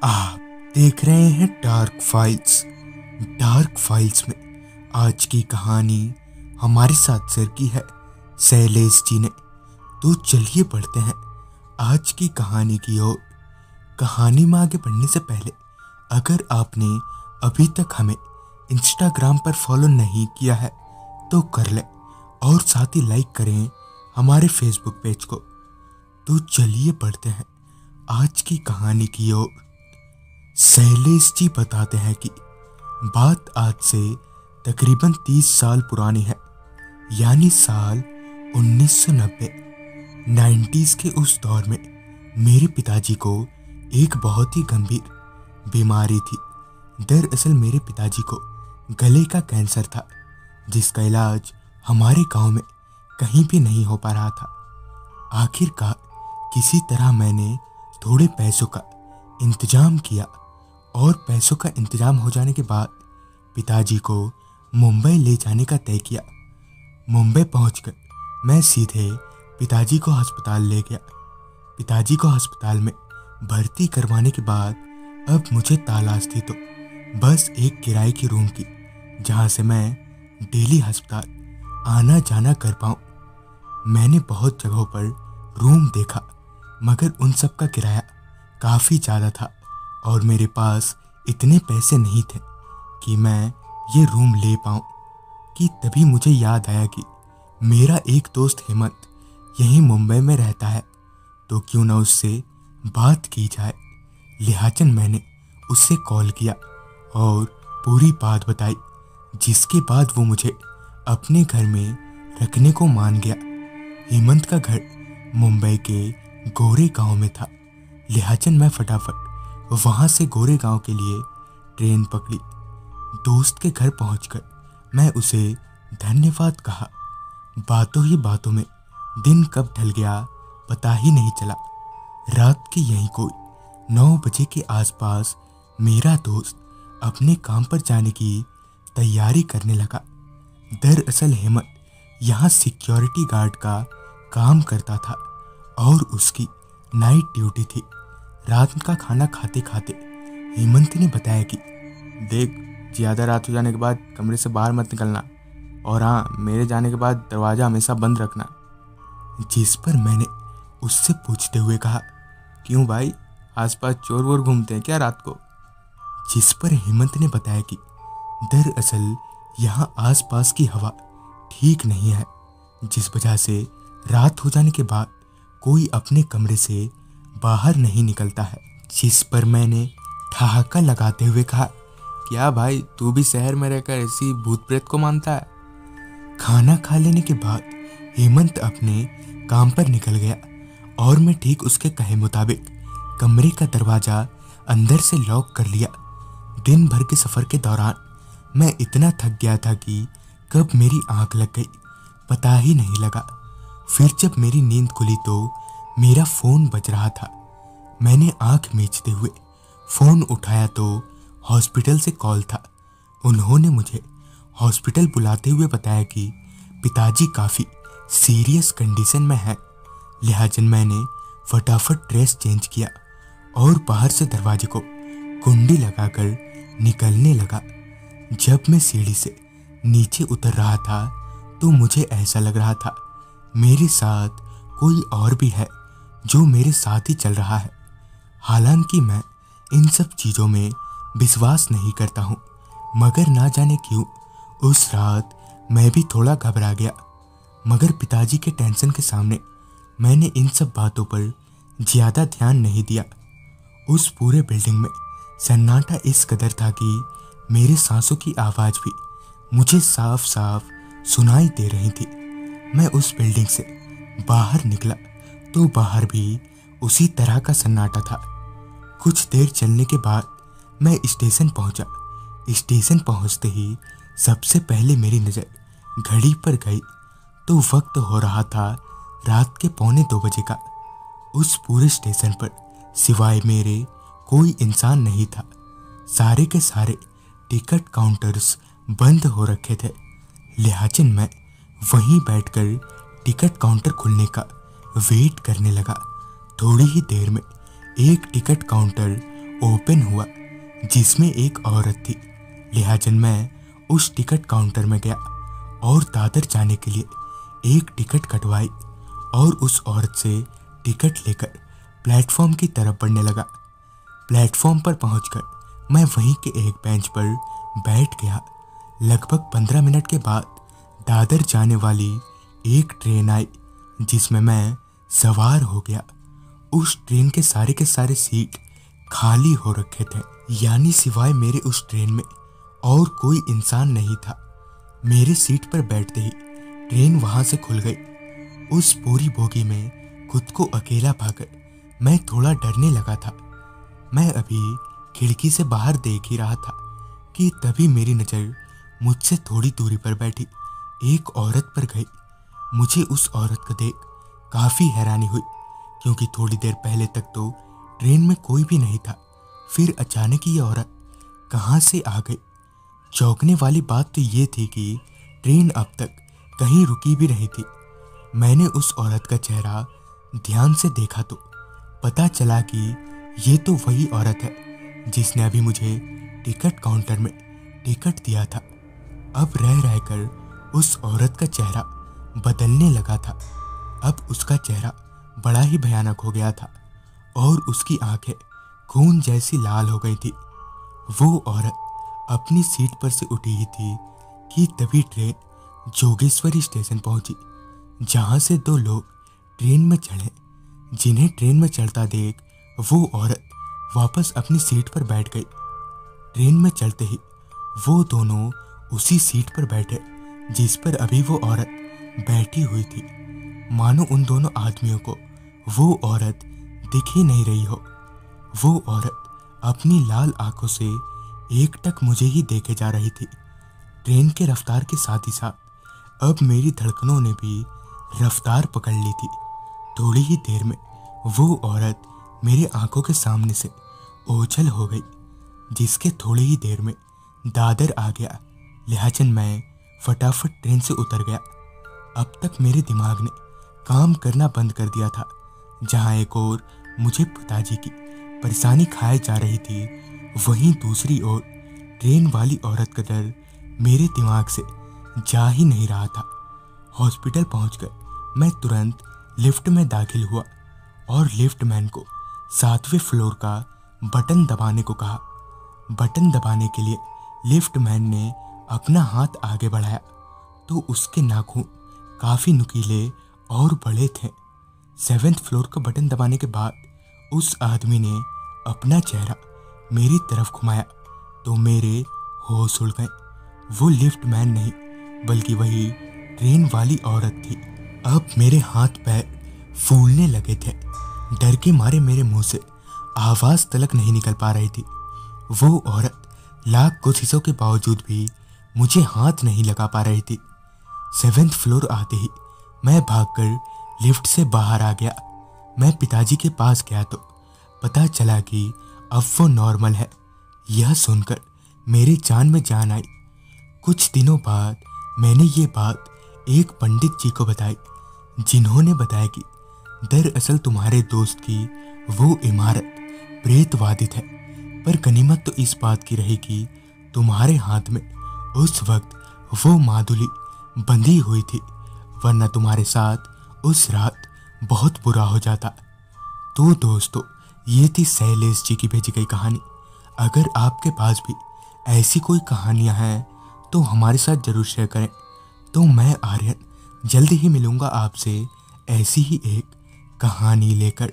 आप देख रहे हैं डार्क फाइल्स। डार्क फाइल्स में आज की कहानी हमारे साथ शेयर की है शैलेश जी ने। तो चलिए बढ़ते हैं आज की कहानी की ओर। कहानी में आगे बढ़ने से पहले अगर आपने अभी तक हमें इंस्टाग्राम पर फॉलो नहीं किया है तो कर लें और साथ ही लाइक करें हमारे फेसबुक पेज को। तो चलिए बढ़ते हैं आज की कहानी की ओर। शैलेश जी बताते हैं कि बात आज से तकरीबन 30 साल पुरानी है, यानी साल 1990। 90s के उस दौर में मेरे पिताजी को एक बहुत ही गंभीर बीमारी थी। दरअसल मेरे पिताजी को गले का कैंसर था, जिसका इलाज हमारे गांव में कहीं भी नहीं हो पा रहा था। आखिरकार किसी तरह मैंने थोड़े पैसों का इंतजाम किया और पैसों का इंतजाम हो जाने के बाद पिताजी को मुंबई ले जाने का तय किया। मुंबई पहुंचकर मैं सीधे पिताजी को अस्पताल ले गया। पिताजी को अस्पताल में भर्ती करवाने के बाद अब मुझे तलाश थी तो बस एक किराए की रूम की, जहां से मैं डेली अस्पताल आना जाना कर पाऊँ। मैंने बहुत जगहों पर रूम देखा, मगर उन सब का किराया काफ़ी ज़्यादा था और मेरे पास इतने पैसे नहीं थे कि मैं ये रूम ले पाऊँ। कि तभी मुझे याद आया कि मेरा एक दोस्त हेमंत यहीं मुंबई में रहता है, तो क्यों ना उससे बात की जाए। लिहाजन मैंने उससे कॉल किया और पूरी बात बताई, जिसके बाद वो मुझे अपने घर में रखने को मान गया। हेमंत का घर मुंबई के गोरे गांव में था, लिहाजन मैं फटाफट वहां से गोरे गांव के लिए ट्रेन पकड़ी। दोस्त के घर पहुंचकर मैं उसे धन्यवाद कहा। बातों ही बातों में दिन कब ढल गया पता ही नहीं चला। रात के यहीं कोई 9 बजे के आसपास मेरा दोस्त अपने काम पर जाने की तैयारी करने लगा। दरअसल हेमंत यहाँ सिक्योरिटी गार्ड का काम करता था और उसकी नाइट ड्यूटी थी। रात का खाना खाते खाते हेमंत ने बताया कि देख, ज़्यादा रात हो जाने के बाद कमरे से बाहर मत निकलना, और हाँ, मेरे जाने के बाद दरवाज़ा हमेशा बंद रखना। जिस पर मैंने उससे पूछते हुए कहा, क्यों भाई, आसपास चोर वोर घूमते हैं क्या रात को? जिस पर हेमंत ने बताया कि दरअसल यहाँ आसपास की हवा ठीक नहीं है, जिस वजह से रात हो जाने के बाद कोई अपने कमरे से बाहर नहीं निकलता है। जिस पर मैंने ठहाका लगाते हुए कहा, क्या भाई, तू भी शहर में रहकर ऐसी भूत प्रेत को मानता है? खाना खा लेने के बाद हेमंत अपने काम पर निकल गया और मैं ठीक उसके कहे मुताबिक कमरे का दरवाजा अंदर से लॉक कर लिया। दिन भर के सफ़र के दौरान मैं इतना थक गया था कि कब मेरी आंख लग गई पता ही नहीं लगा। फिर जब मेरी नींद खुली तो मेरा फ़ोन बज रहा था। मैंने आंख मीचते हुए फ़ोन उठाया तो हॉस्पिटल से कॉल था। उन्होंने मुझे हॉस्पिटल बुलाते हुए बताया कि पिताजी काफ़ी सीरियस कंडीशन में है। लिहाजन मैंने फटाफट ड्रेस चेंज किया और बाहर से दरवाजे को कुंडी लगाकर निकलने लगा। जब मैं सीढ़ी से नीचे उतर रहा था तो मुझे ऐसा लग रहा था मेरे साथ कोई और भी है जो मेरे साथ ही चल रहा है। हालांकि मैं इन सब चीज़ों में विश्वास नहीं करता हूँ, मगर ना जाने क्यों उस रात मैं भी थोड़ा घबरा गया। मगर पिताजी के टेंशन के सामने मैंने इन सब बातों पर ज़्यादा ध्यान नहीं दिया। उस पूरे बिल्डिंग में सन्नाटा इस कदर था कि मेरे सांसों की आवाज़ भी मुझे साफ साफ सुनाई दे रही थी। मैं उस बिल्डिंग से बाहर निकला तो बाहर भी उसी तरह का सन्नाटा था। कुछ देर चलने के बाद मैं स्टेशन पहुंचा। स्टेशन पहुंचते ही सबसे पहले मेरी नज़र घड़ी पर गई तो वक्त हो रहा था रात के 1:45 बजे का। उस पूरे स्टेशन पर सिवाय मेरे कोई इंसान नहीं था। सारे के सारे टिकट काउंटर्स बंद हो रखे थे। लिहाजन मैं वहीं बैठकर टिकट काउंटर खुलने का वेट करने लगा। थोड़ी ही देर में एक टिकट काउंटर ओपन हुआ जिसमें एक औरत थी। लिहाजन मैं उस टिकट काउंटर में गया और दादर जाने के लिए एक टिकट कटवाई और उस औरत से टिकट लेकर प्लेटफॉर्म की तरफ बढ़ने लगा। प्लेटफॉर्म पर पहुंचकर मैं वहीं के एक बेंच पर बैठ गया। लगभग 15 मिनट के बाद दादर जाने वाली एक ट्रेन आई जिसमें मैं सवार हो गया। उस ट्रेन के सारे सीट खाली हो रखे थे, यानी सिवाय मेरे उस ट्रेन में और कोई इंसान नहीं था। मेरे सीट पर बैठते ही ट्रेन वहां से खुल गई। उस पूरी बोगी में खुद को अकेला पाकर मैं थोड़ा डरने लगा था। मैं अभी खिड़की से बाहर देख ही रहा था कि तभी मेरी नज़र मुझसे थोड़ी दूरी पर बैठी एक औरत पर गई। मुझे उस औरत को देख काफ़ी हैरानी हुई क्योंकि थोड़ी देर पहले तक तो ट्रेन में कोई भी नहीं था। फिर अचानक ये औरत कहाँ से आ गई। चौंकने वाली बात तो ये थी कि ट्रेन अब तक कहीं रुकी भी नहीं थी। मैंने उस औरत का चेहरा ध्यान से देखा तो पता चला कि ये तो वही औरत है जिसने अभी मुझे टिकट काउंटर में टिकट दिया था। अब रह रहकर उस औरत का चेहरा बदलने लगा था। अब उसका चेहरा बड़ा ही भयानक हो गया था और उसकी आंखें खून जैसी लाल हो गई थी। वो औरत अपनी सीट पर से उठी ही थी कि तभी ट्रेन जोगेश्वरी स्टेशन पहुंची, जहां से दो लोग ट्रेन में चढ़े। जिन्हें ट्रेन में चढ़ता देख वो औरत वापस अपनी सीट पर बैठ गई। ट्रेन में चढ़ते ही वो दोनों उसी सीट पर बैठे जिस पर अभी वो औरत बैठी हुई थी। मानो उन दोनों आदमियों को वो औरत दिख ही नहीं रही हो। वो औरत अपनी लाल आंखों से एकटक मुझे ही देखे जा रही थी। ट्रेन के रफ्तार के साथ ही साथ अब मेरी धड़कनों ने भी रफ्तार पकड़ ली थी। थोड़ी ही देर में वो औरत मेरे आंखों के सामने से ओझल हो गई, जिसके थोड़ी ही देर में दादर आ गया। लिहाजन मैं फटाफट ट्रेन से उतर गया। अब तक मेरे दिमाग ने काम करना बंद कर दिया था। जहां एक ओर मुझे पिताजी की परेशानी खाए जा रही थी, वहीं दूसरी ओर ट्रेन वाली औरत का डर मेरे दिमाग से जा ही नहीं रहा था। हॉस्पिटल पहुंचकर मैं तुरंत लिफ्ट में दाखिल हुआ और लिफ्ट मैन को 7वें फ्लोर का बटन दबाने को कहा। बटन दबाने के लिए लिफ्ट मैन ने अपना हाथ आगे बढ़ाया तो उसके नाखून काफ़ी नुकीले और बड़े थे। 7वें फ्लोर का बटन दबाने के बाद उस आदमी ने अपना चेहरा मेरी तरफ घुमाया तो मेरे होश उड़ गए। वो लिफ्ट मैन नहीं बल्कि वही ट्रेन वाली औरत थी। अब मेरे हाथ पैर फूलने लगे थे। डर के मारे मेरे मुंह से आवाज़ तलक नहीं निकल पा रही थी। वो औरत लाख कोशिशों के बावजूद भी मुझे हाथ नहीं लगा पा रही थी। 7वें फ्लोर आते ही मैं भागकर लिफ्ट से बाहर आ गया। मैं पिताजी के पास गया तो पता चला कि अब वो नॉर्मल है। यह सुनकर मेरी जान में जान आई। कुछ दिनों बाद मैंने ये बात एक पंडित जी को बताई, जिन्होंने बताया कि दरअसल तुम्हारे दोस्त की वो इमारत प्रेतवादित है, पर गनीमत तो इस बात की रही कि तुम्हारे हाथ में उस वक्त वो मादुली बंधी हुई थी, वरना तुम्हारे साथ उस रात बहुत बुरा हो जाता। तो दोस्तों, ये थी शैलेश जी की भेजी गई कहानी। अगर आपके पास भी ऐसी कोई कहानियां हैं तो हमारे साथ ज़रूर शेयर करें। तो मैं आर्यन जल्द ही मिलूंगा आपसे ऐसी ही एक कहानी लेकर।